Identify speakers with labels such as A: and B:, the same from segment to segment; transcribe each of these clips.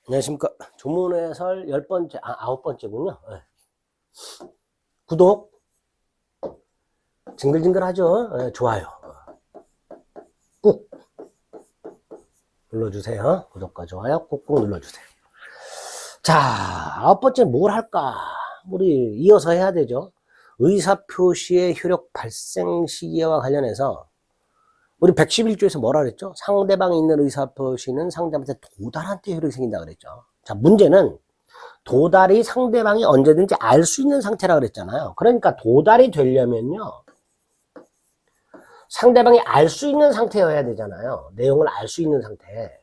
A: 안녕하십니까. 조문해설 10번째, 9번째군요. 네. 구독, 징글징글하죠? 네, 좋아요. 꾹 눌러주세요. 구독과 좋아요 꾹꾹 눌러주세요. 자, 9번째 뭘 할까? 우리 이어서 해야 되죠. 의사표시의 효력 발생 시기와 관련해서 우리 111조에서 뭐라 그랬죠? 상대방이 있는 의사표시는 상대방한테 도달한 때 효력이 생긴다 그랬죠. 자, 문제는 도달이 상대방이 언제든지 알 수 있는 상태라 그랬잖아요. 그러니까 도달이 되려면요, 상대방이 알 수 있는 상태여야 되잖아요. 내용을 알 수 있는 상태.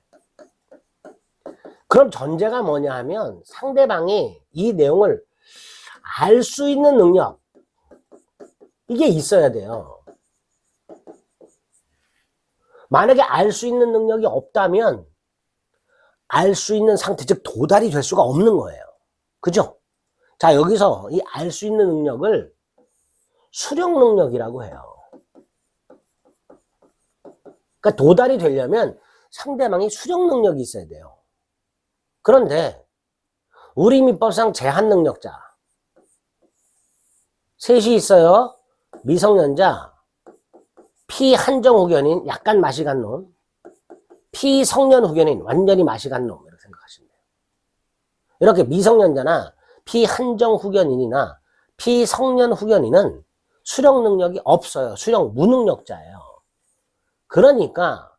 A: 그럼 전제가 뭐냐 하면 상대방이 이 내용을 알 수 있는 능력, 이게 있어야 돼요. 만약에 알 수 있는 능력이 없다면 알 수 있는 상태, 즉 도달이 될 수가 없는 거예요. 그죠? 자, 여기서 이 알 수 있는 능력을 수령 능력이라고 해요. 그러니까 도달이 되려면 상대방이 수령 능력이 있어야 돼요. 그런데 우리 민법상 제한 능력자 셋이 있어요. 미성년자, 피한정 후견인, 약간 맛이 간 놈, 피성년 후견인, 완전히 맛이 간 놈, 이렇게 생각하시면 돼요. 이렇게 미성년자나 피한정 후견인이나 피성년 후견인은 수령 능력이 없어요. 수령 무능력자예요. 그러니까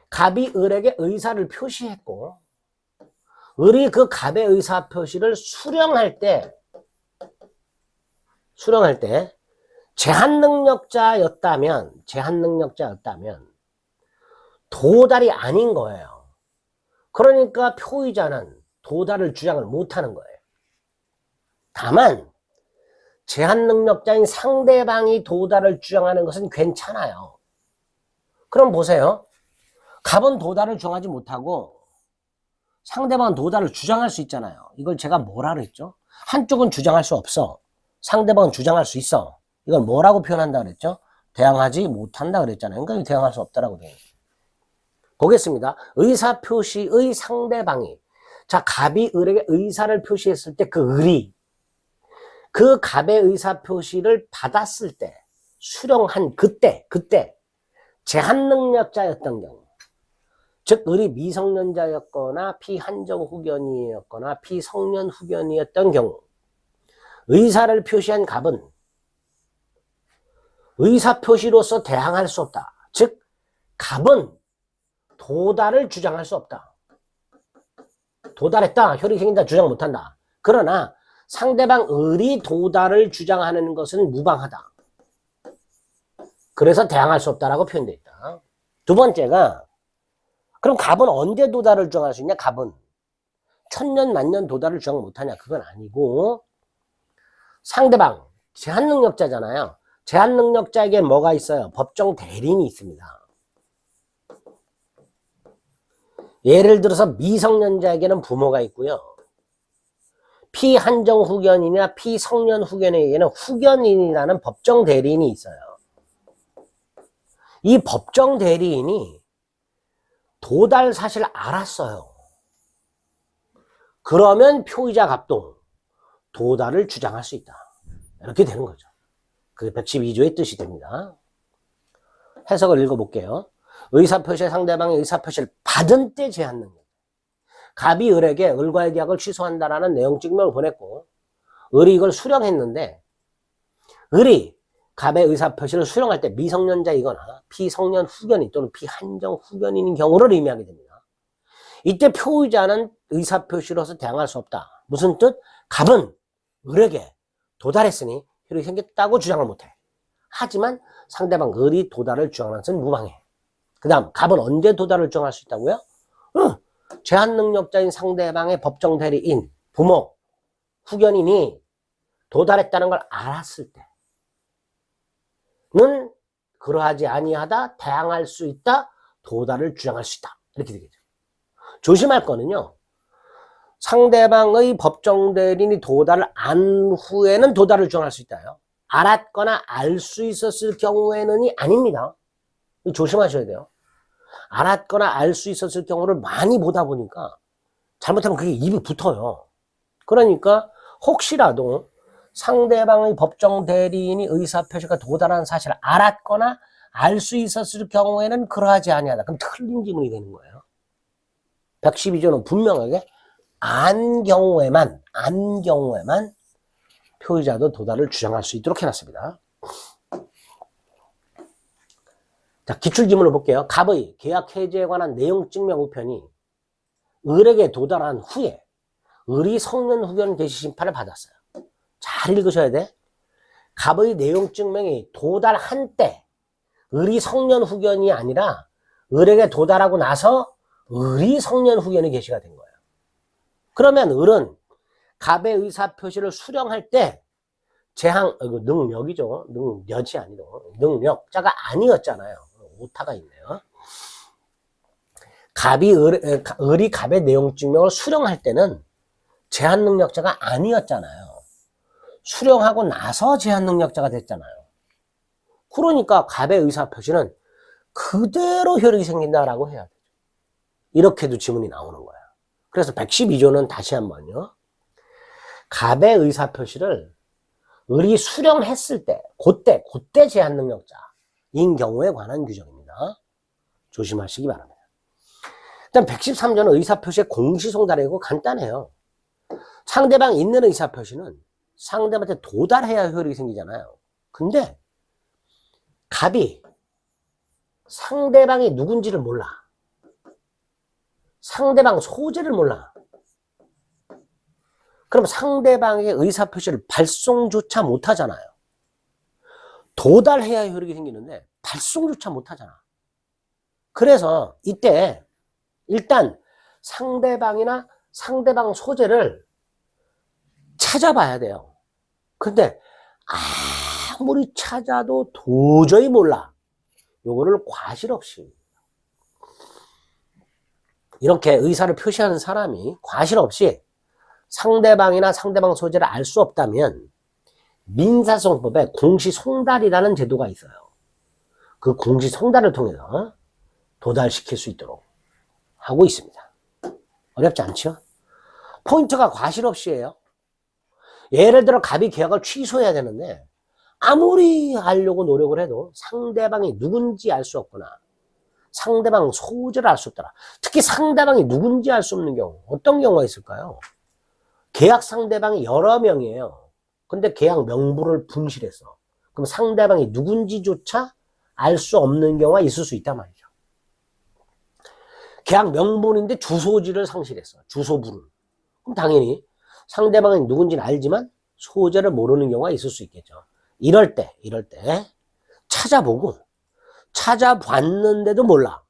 A: 갑이 을에게 의사를 표시했고 을이 그 갑의 의사 표시를 수령할 때 제한 능력자였다면 도달이 아닌 거예요. 그러니까 표의자는 도달을 주장을 못하는 거예요. 다만 제한 능력자인 상대방이 도달을 주장하는 것은 괜찮아요. 그럼 보세요. 갑은 도달을 주장하지 못하고 상대방은 도달을 주장할 수 있잖아요. 이걸 제가 뭐라 그랬죠? 한쪽은 주장할 수 없어. 상대방은 주장할 수 있어. 이걸 뭐라고 표현한다 그랬죠? 대항하지 못한다 그랬잖아요. 그러니까 대항할 수 없다라고 돼요. 보겠습니다. 의사표시의 상대방이, 자, 갑이 을에게 의사를 표시했을 때 그 을이 그 갑의 의사표시를 받았을 때, 수령한 그때 제한 능력자였던 경우, 즉 을이 미성년자였거나 피한정 후견이었거나 피성년 후견이었던 경우 의사를 표시한 갑은 의사표시로서 대항할 수 없다. 즉 갑은 도달을 주장할 수 없다. 도달했다, 효력이 생긴다, 주장 못한다. 그러나 상대방 을이 도달을 주장하는 것은 무방하다. 그래서 대항할 수 없다라고 표현되어 있다. 두 번째가, 그럼 갑은 언제 도달을 주장할 수 있냐? 갑은 천년 만년 도달을 주장 못하냐? 그건 아니고, 상대방 제한능력자잖아요. 제한능력자에게 뭐가 있어요? 법정 대리인이 있습니다. 예를 들어서 미성년자에게는 부모가 있고요. 피한정 후견인이나 피성년 후견인에게는 후견인이라는 법정 대리인이 있어요. 이 법정 대리인이 도달 사실을 알았어요. 그러면 표의자 갑도 도달을 주장할 수 있다. 이렇게 되는 거죠. 그게 112조의 뜻이 됩니다. 해석을 읽어볼게요. 의사표시의 상대방의 의사표시를 받은 때 제한 능력. 갑이 을에게 을과의 계약을 취소한다라는 내용 증명을 보냈고 을이 이걸 수령했는데 을이 갑의 의사표시를 수령할 때 미성년자이거나 피성년 후견인 또는 피한정 후견인인 경우를 의미하게 됩니다. 이때 표의자는 의사표시로서 대항할 수 없다. 무슨 뜻? 갑은 을에게 도달했으니 효력이 생겼다고 주장을 못해. 하지만 상대방 을이 도달을 주장하는 것은 무방해. 그 다음 갑은 언제 도달을 주장할 수 있다고요? 제한 능력자인 상대방의 법정 대리인, 부모, 후견인이 도달했다는 걸 알았을 때는 그러하지 아니하다, 대항할 수 있다, 도달을 주장할 수 있다. 이렇게 되겠죠. 조심할 거는요, 상대방의 법정 대리인이 도달을 안 후에는 도달을 주장할 수 있다요. 알았거나 알 수 있었을 경우에는이 아닙니다. 조심하셔야 돼요. 알았거나 알 수 있었을 경우를 많이 보다 보니까 잘못하면 그게 입이 붙어요. 그러니까 혹시라도 상대방의 법정 대리인이 의사표시가 도달한 사실을 알았거나 알 수 있었을 경우에는 그러하지 아니하다. 그럼 틀린 지문이 되는 거예요. 112조는 분명하게 안 경우에만 표의자도 도달을 주장할 수 있도록 해놨습니다. 자, 기출지문을 볼게요. 갑의 계약 해지에 관한 내용 증명 우편이 을에게 도달한 후에 을이 성년 후견 개시 심판을 받았어요. 잘 읽으셔야 돼. 갑의 내용 증명이 도달한 때 을이 성년 후견이 아니라 을에게 도달하고 나서 을이 성년 후견이 개시가 된 거예요. 그러면 을은 갑의 의사표시를 수령할 때 능력이죠. 능력이 아니고 능력자가 아니었잖아요. 오타가 있네요. 을이 갑의 내용 증명을 수령할 때는 제한 능력자가 아니었잖아요. 수령하고 나서 제한 능력자가 됐잖아요. 그러니까 갑의 의사표시는 그대로 효력이 생긴다라고 해야 되죠. 이렇게도 지문이 나오는 거예요. 그래서 112조는 다시 한번요. 갑의 의사표시를 을이 수령했을 때, 그때 제한 능력자인 경우에 관한 규정입니다. 조심하시기 바랍니다. 일단 113조는 의사표시의 공시송달이고 간단해요. 상대방이 있는 의사표시는 상대방한테 도달해야 효력이 생기잖아요. 근데 갑이 상대방이 누군지를 몰라. 상대방 소재를 몰라. 그럼 상대방의 의사표시를 발송조차 못하잖아요. 도달해야 효력이 생기는데 발송조차 못하잖아. 그래서 이때 일단 상대방이나 상대방 소재를 찾아봐야 돼요. 근데 아무리 찾아도 도저히 몰라. 요거를 과실 없이 이렇게 의사를 표시하는 사람이 과실 없이 상대방이나 상대방 소재를 알 수 없다면 민사소송법에 공시송달이라는 제도가 있어요. 그 공시송달을 통해서 도달시킬 수 있도록 하고 있습니다. 어렵지 않죠? 포인트가 과실 없이예요. 예를 들어 갑이 계약을 취소해야 되는데 아무리 알려고 노력을 해도 상대방이 누군지 알 수 없거나 상대방 소재를 알 수 없더라. 특히 상대방이 누군지 알 수 없는 경우 어떤 경우가 있을까요? 계약 상대방이 여러 명이에요. 근데 계약 명부를 분실했어. 그럼 상대방이 누군지조차 알 수 없는 경우가 있을 수 있단 말이죠. 계약 명분인데 주소지를 상실했어. 주소부를. 그럼 당연히 상대방이 누군지는 알지만 소재를 모르는 경우가 있을 수 있겠죠. 이럴 때 찾아보고 찾아봤는데도 몰라.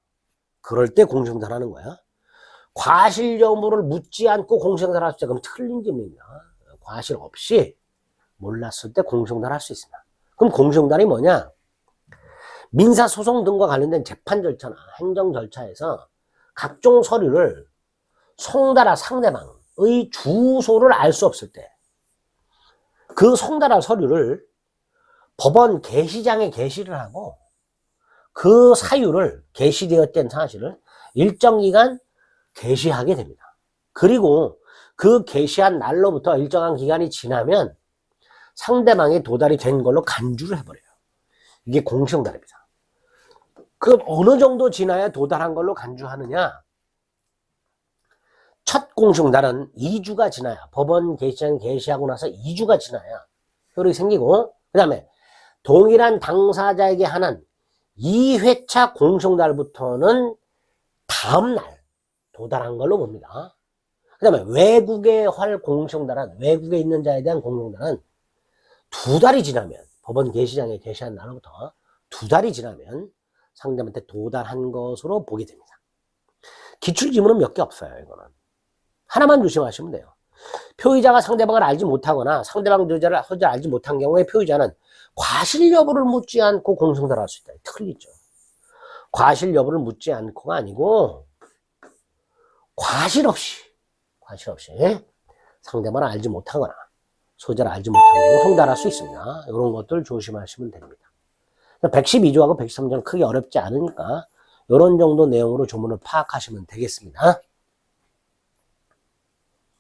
A: 그럴 때 공시송달하는 거야. 과실 여부를 묻지 않고 공시송달할 수 있다. 그럼 틀린 질문입니다. 과실 없이 몰랐을 때 공시송달할 수 있습니다. 그럼 공시송달이 뭐냐? 민사소송 등과 관련된 재판 절차나 행정 절차에서 각종 서류를 송달한 상대방의 주소를 알 수 없을 때 그 송달한 서류를 법원 게시장에 게시를 하고 그 사유를 게시되었던 사실을 일정 기간 게시하게 됩니다. 그리고 그 게시한 날로부터 일정한 기간이 지나면 상대방이 도달이 된 걸로 간주를 해버려요. 이게 공시송달입니다. 그 어느 정도 지나야 도달한 걸로 간주하느냐? 첫 공시송달은 2주가 지나야, 법원 게시장에 게시하고 나서 2주가 지나야 효력이 생기고, 그 다음에 동일한 당사자에게 하는 2회차 공시송달부터는 다음날 도달한 걸로 봅니다. 그 다음에 외국에 할 공시송달은, 외국에 있는 자에 대한 공시송달은 2달이 지나면, 법원 게시장에 게시한 날로부터 2달이 지나면 상대방한테 도달한 것으로 보게 됩니다. 기출지문은 몇 개 없어요. 이거는 하나만 조심하시면 돼요. 표의자가 상대방을 알지 못하거나 상대방 소재를 알지 못한 경우에 표의자는 과실 여부를 묻지 않고 공시송달할 수 있다. 틀리죠. 과실 여부를 묻지 않고가 아니고 과실 없이 상대방을 알지 못하거나 소재를 알지 못한 경우 송달할 수 있습니다. 이런 것들 조심하시면 됩니다. 112조하고 113조는 크게 어렵지 않으니까 이런 정도 내용으로 조문을 파악하시면 되겠습니다.